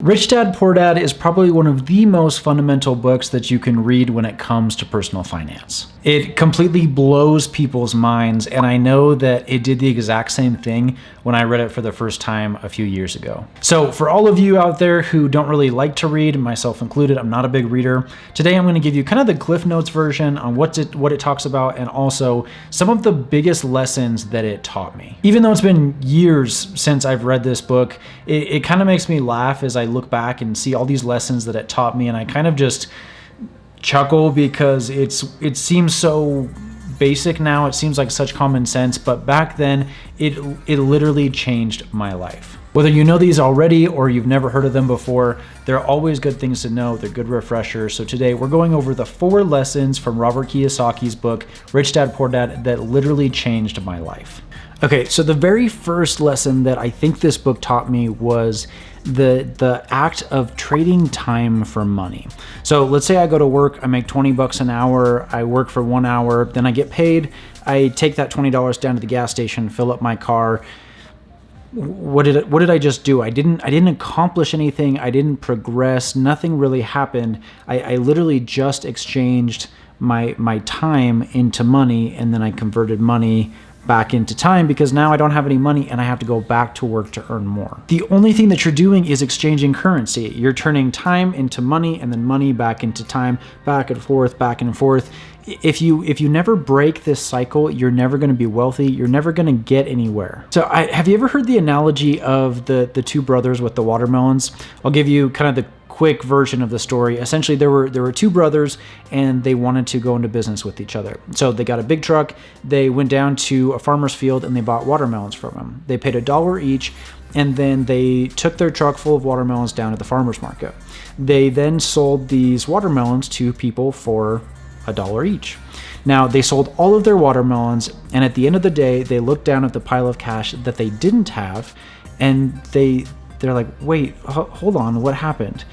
Rich Dad, Poor Dad is probably one of the most fundamental books that you can read when it comes to personal finance. It completely blows people's minds, and I know that it did the exact same thing when I read it for the first time a few years ago. So for all of you out there who don't really like to read, myself included, I'm not a big reader, today I'm going to give you kind of the Cliff Notes version on what it talks about, and also some of the biggest lessons that it taught me. Even though it's been years since I've read this book, it kind of makes me laugh as I look back and see all these lessons that it taught me, and I kind of just chuckle because it seems so basic now. It seems like such common sense, but back then it literally changed my life. Whether you know these already or you've never heard of them before, they're always good things to know. They're good refreshers. So today we're going over the 4 lessons from Robert Kiyosaki's book, Rich Dad, Poor Dad, that literally changed my life. Okay, so the very first lesson that I think this book taught me was the act of trading time for money. So let's say I go to work, I make 20 bucks an hour, I work for 1 hour, then I get paid, I take that $20 down to the gas station, fill up my car. What did I just do? I didn't accomplish anything, I didn't progress, nothing really happened. I literally just exchanged my time into money, and then I converted money back into time because now I don't have any money and I have to go back to work to earn more. The only thing that you're doing is exchanging currency. You're turning time into money and then money back into time, back and forth, back and forth. If you never break this cycle, you're never going to be wealthy. You're never going to get anywhere. So have you ever heard the analogy of the 2 brothers with the watermelons? I'll give you kind of the quick version of the story. Essentially, there were 2 brothers and they wanted to go into business with each other. So they got a big truck, they went down to a farmer's field and they bought watermelons from him. They paid $1 each, and then they took their truck full of watermelons down to the farmer's market. They then sold these watermelons to people for $1 each. Now, they sold all of their watermelons, and at the end of the day, they looked down at the pile of cash that they didn't have, and they're like, wait, hold on, what happened?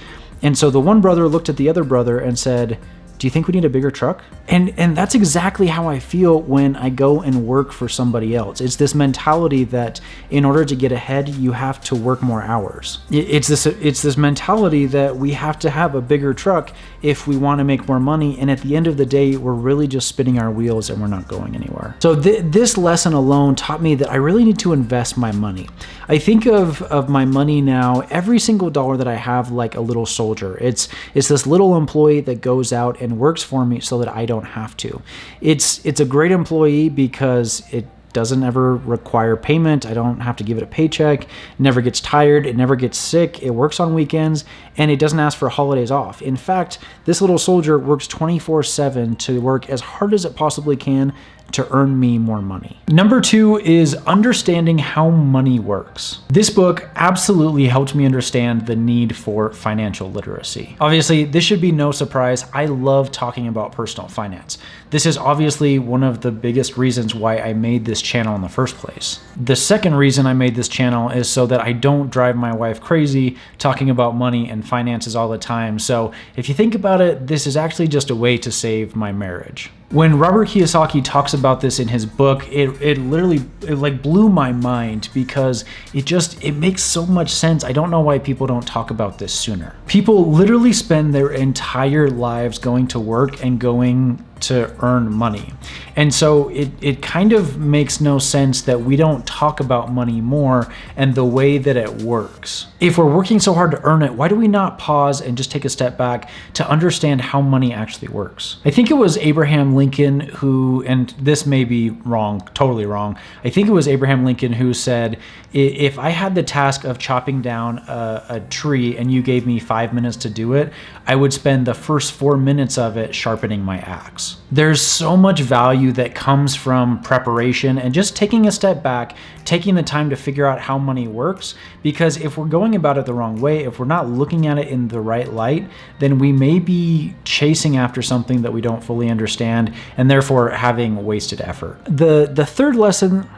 And so the one brother looked at the other brother and said, do you think we need a bigger truck? And that's exactly how I feel when I go and work for somebody else. It's this mentality that in order to get ahead, you have to work more hours. It's this mentality that we have to have a bigger truck if we want to make more money. And at the end of the day, we're really just spinning our wheels and we're not going anywhere. So this lesson alone taught me that I really need to invest my money. I think of my money now, every single dollar that I have, like a little soldier. It's this little employee that goes out and works for me so that I don't have to. It's a great employee because it doesn't ever require payment. I don't have to give it a paycheck. It never gets tired. It never gets sick. It works on weekends, and it doesn't ask for holidays off. In fact, this little soldier works 24/7 to work as hard as it possibly can to earn me more money. Number 2 is understanding how money works. This book absolutely helped me understand the need for financial literacy. Obviously, this should be no surprise. I love talking about personal finance. This is obviously one of the biggest reasons why I made this channel in the first place. The second reason I made this channel is so that I don't drive my wife crazy talking about money and finances all the time. So if you think about it, this is actually just a way to save my marriage. When Robert Kiyosaki talks about this in his book, it literally like blew my mind because it makes so much sense. I don't know why people don't talk about this sooner. People literally spend their entire lives going to work and going to earn money. And so it kind of makes no sense that we don't talk about money more and the way that it works. If we're working so hard to earn it, why do we not pause and just take a step back to understand how money actually works? I think it was Abraham Lincoln who, and this may be wrong, totally wrong, I think it was Abraham Lincoln who said, if I had the task of chopping down a tree and you gave me 5 minutes to do it, I would spend the first 4 minutes of it sharpening my axe. There's so much value that comes from preparation and just taking a step back, taking the time to figure out how money works, because if we're going about it the wrong way, if we're not looking at it in the right light, then we may be chasing after something that we don't fully understand and therefore having wasted effort. The third lesson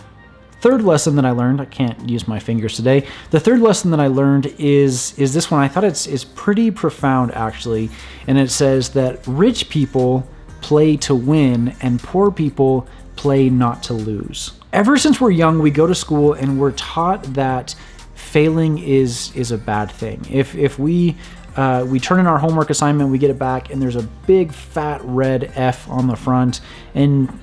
that I learned, I can't use my fingers today. The third lesson that I learned is this one. I thought it's pretty profound actually, and it says that rich people play to win and poor people play not to lose. Ever since we're young, we go to school and we're taught that failing is a bad thing. If we turn in our homework assignment, we get it back, and there's a big fat red F on the front, and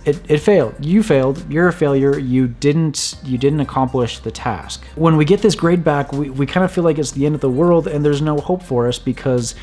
it failed. You failed. You're a failure. You didn't accomplish the task. When we get this grade back, we kind of feel like it's the end of the world, and there's no hope for us because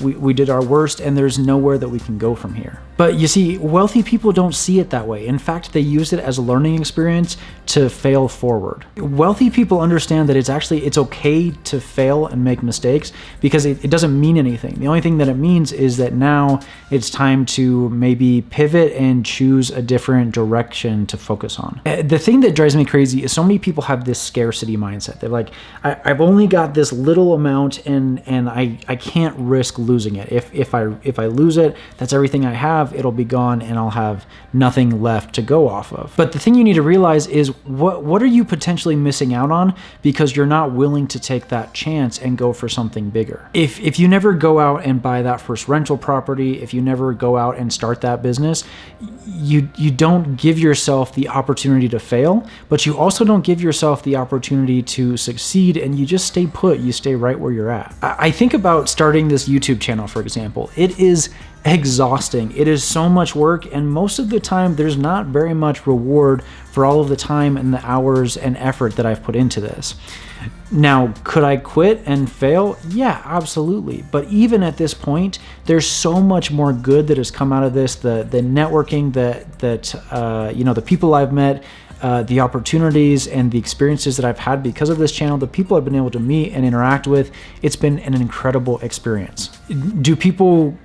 we did our worst, and there's nowhere that we can go from here. But you see, wealthy people don't see it that way. In fact, they use it as a learning experience to fail forward. Wealthy people understand that it's okay to fail and make mistakes because it doesn't mean anything. The only thing that it means is that now it's time to maybe pivot and choose a different direction to focus on. The thing that drives me crazy is so many people have this scarcity mindset. They're like, I've only got this little amount and I can't risk losing it. If I lose it, that's everything I have. It'll be gone and I'll have nothing left to go off of. But the thing you need to realize is what are you potentially missing out on because you're not willing to take that chance and go for something bigger. If you never go out and buy that first rental property, if you never go out and start that business, you don't give yourself the opportunity to fail, but you also don't give yourself the opportunity to succeed, and you just stay put. You stay right where you're at. I think about starting this YouTube channel, for example. It is exhausting. It is so much work, and most of the time there's not very much reward for all of the time and the hours and effort that I've put into this. Now, could I quit and fail? Yeah, absolutely. But even at this point, there's so much more good that has come out of this. The networking that the people I've met, the opportunities and the experiences that I've had because of this channel, the people I've been able to meet and interact with, it's been an incredible experience. Do people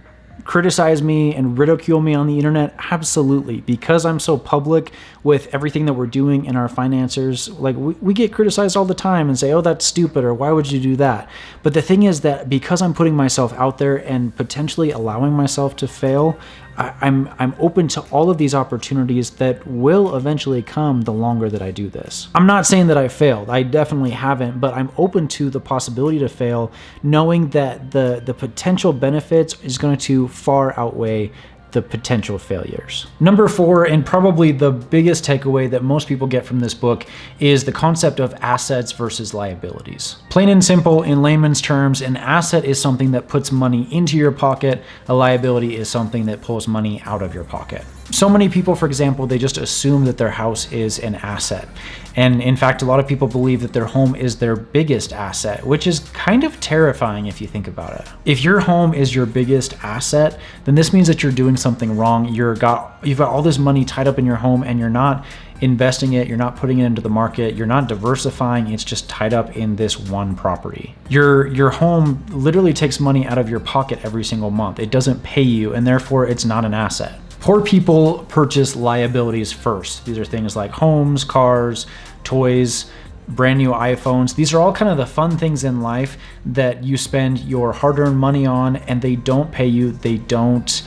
criticize me and ridicule me on the internet? Absolutely. Because I'm so public with everything that we're doing in our finances, like we get criticized all the time and say, oh, that's stupid, or why would you do that? But the thing is that because I'm putting myself out there and potentially allowing myself to fail, I'm open to all of these opportunities that will eventually come the longer that I do this. I'm not saying that I failed. I definitely haven't, but I'm open to the possibility to fail, knowing that the potential benefits is going to far outweigh the potential failures. Number 4, and probably the biggest takeaway that most people get from this book, is the concept of assets versus liabilities. Plain and simple, in layman's terms, an asset is something that puts money into your pocket. A liability is something that pulls money out of your pocket. So many people, for example, they just assume that their house is an asset. And in fact, a lot of people believe that their home is their biggest asset, which is kind of terrifying if you think about it. If your home is your biggest asset, then this means that you're doing something wrong. You've got all this money tied up in your home and you're not investing it, you're not putting it into the market, you're not diversifying, it's just tied up in this one property. Your home literally takes money out of your pocket every single month. It doesn't pay you, and therefore it's not an asset. Poor people purchase liabilities first. These are things like homes, cars, toys, brand new iPhones. These are all kind of the fun things in life that you spend your hard-earned money on, and they don't pay you. They don't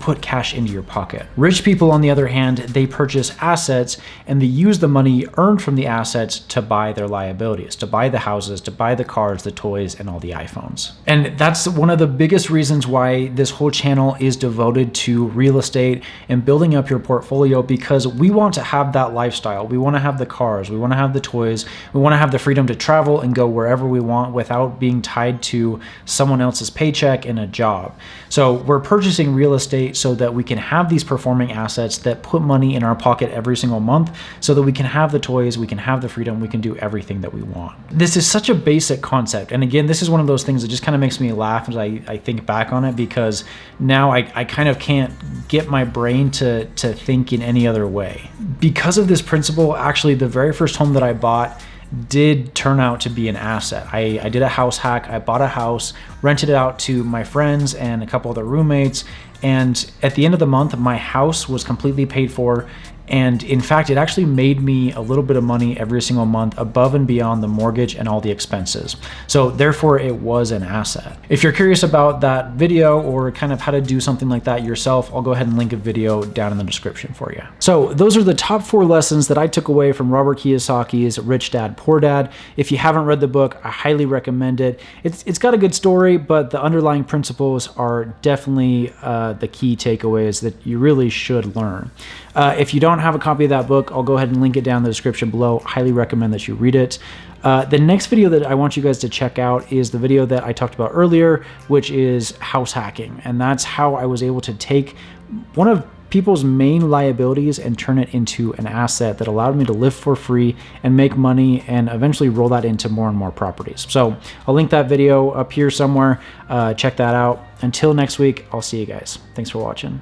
put cash into your pocket. Rich people, on the other hand, they purchase assets and they use the money earned from the assets to buy their liabilities, to buy the houses, to buy the cars, the toys, and all the iPhones. And that's one of the biggest reasons why this whole channel is devoted to real estate and building up your portfolio, because we want to have that lifestyle. We want to have the cars, we want to have the toys, we want to have the freedom to travel and go wherever we want without being tied to someone else's paycheck and a job. So we're purchasing real estate so that we can have these performing assets that put money in our pocket every single month, so that we can have the toys, we can have the freedom, we can do everything that we want. This is such a basic concept. And again, this is one of those things that just kind of makes me laugh as I think back on it, because now I kind of can't get my brain to think in any other way. Because of this principle, actually, the very first home that I bought did turn out to be an asset. I did a house hack. I bought a house, rented it out to my friends and a couple other roommates, and at the end of the month, my house was completely paid for. And in fact, it actually made me a little bit of money every single month above and beyond the mortgage and all the expenses. So therefore, it was an asset. If you're curious about that video or kind of how to do something like that yourself, I'll go ahead and link a video down in the description for you. So those are the top 4 lessons that I took away from Robert Kiyosaki's Rich Dad, Poor Dad. If you haven't read the book, I highly recommend it. It's got a good story, but the underlying principles are definitely the key takeaways that you really should learn. If you don't don't have a copy of that book, I'll go ahead and link it down in the description below. Highly recommend that you read it. The next video that I want you guys to check out is the video that I talked about earlier, which is house hacking. And that's how I was able to take one of people's main liabilities and turn it into an asset that allowed me to live for free and make money and eventually roll that into more and more properties. So I'll link that video up here somewhere. Check that out. Until next week, I'll see you guys. Thanks for watching.